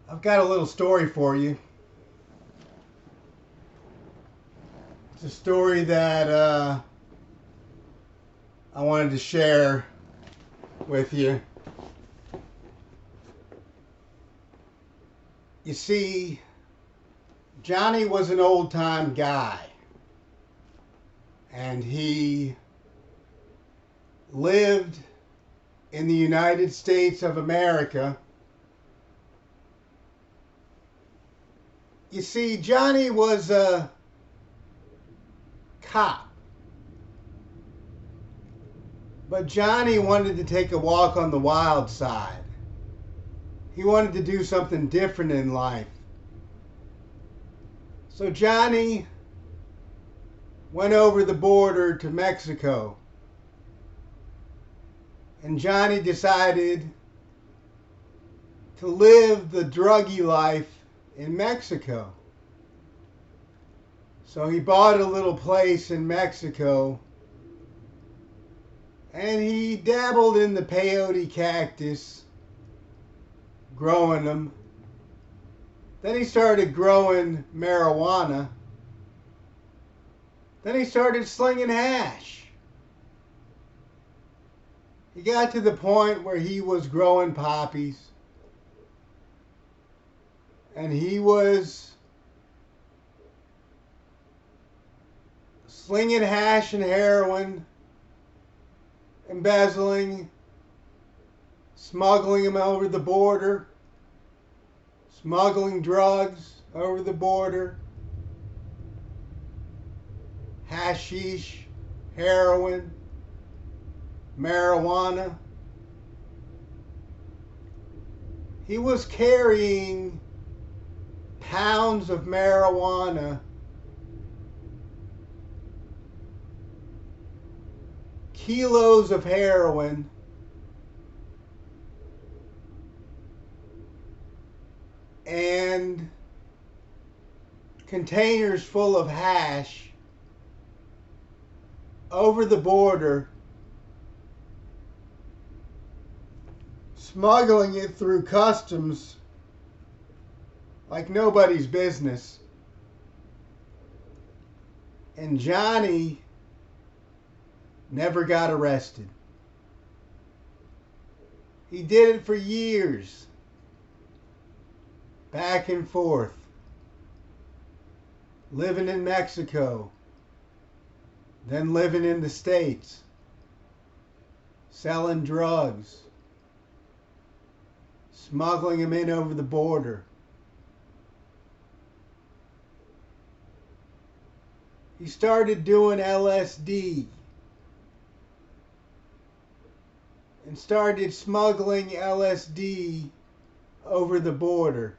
I've got a little story for you. It's a story that I wanted to share with you. You see, Johnny was an old-time guy, and he lived in the United States of America. You see, Johnny was a cop, but Johnny wanted to take a walk on the wild side. He wanted to do something different in life. So Johnny went over the border to Mexico. And Johnny decided to live the druggy life in Mexico. So he bought a little place in Mexico and he dabbled in the peyote cactus, growing them. Then he started growing marijuana. Then he started slinging hash. He got to the point where he was growing poppies. And he was slinging hash and heroin, embezzling, smuggling them over the border, smuggling drugs over the border, hashish, heroin, marijuana. He was carrying pounds of marijuana, kilos of heroin, and containers full of hash over the border, smuggling it through customs like nobody's business. And Johnny never got arrested. He did it for years, back and forth, living in Mexico, then living in the States, selling drugs, smuggling them in over the border. He started doing LSD and started smuggling LSD over the border.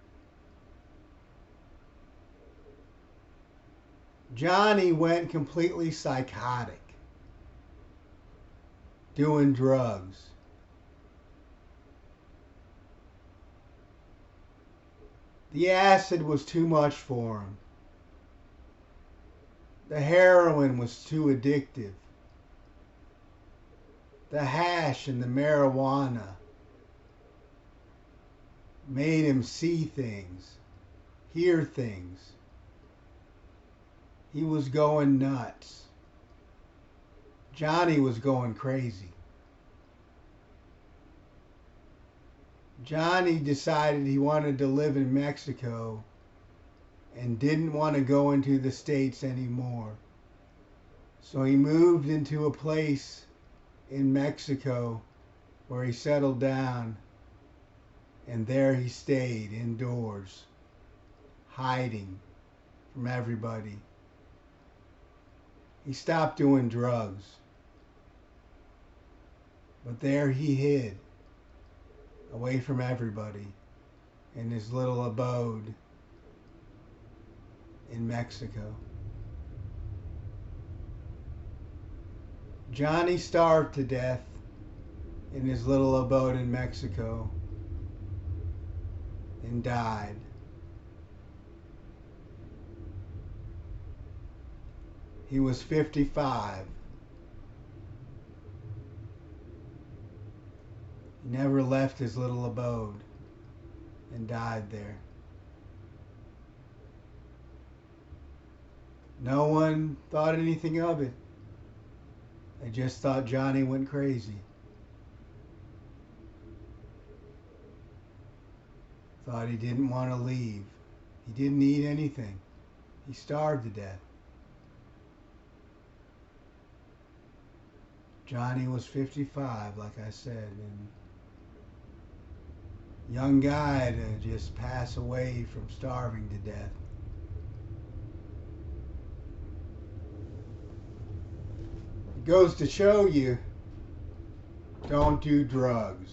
Johnny went completely psychotic, doing drugs. The acid was too much for him. The heroin was too addictive. The hash and the marijuana made him see things, hear things. He was going nuts. Johnny was going crazy. Johnny decided he wanted to live in Mexico and didn't want to go into the States anymore. So he moved into a place in Mexico where he settled down, and there he stayed indoors, hiding from everybody. He stopped doing drugs, but there he hid, away from everybody, in his little abode in Mexico. Johnny starved to death in his little abode in Mexico and died. He was 55. He never left his little abode and died there. No one thought anything of it. They just thought Johnny went crazy. Thought he didn't want to leave. He didn't eat anything. He starved to death. Johnny was 55, like I said, and young guy to just pass away from starving to death. It goes to show you, don't do drugs.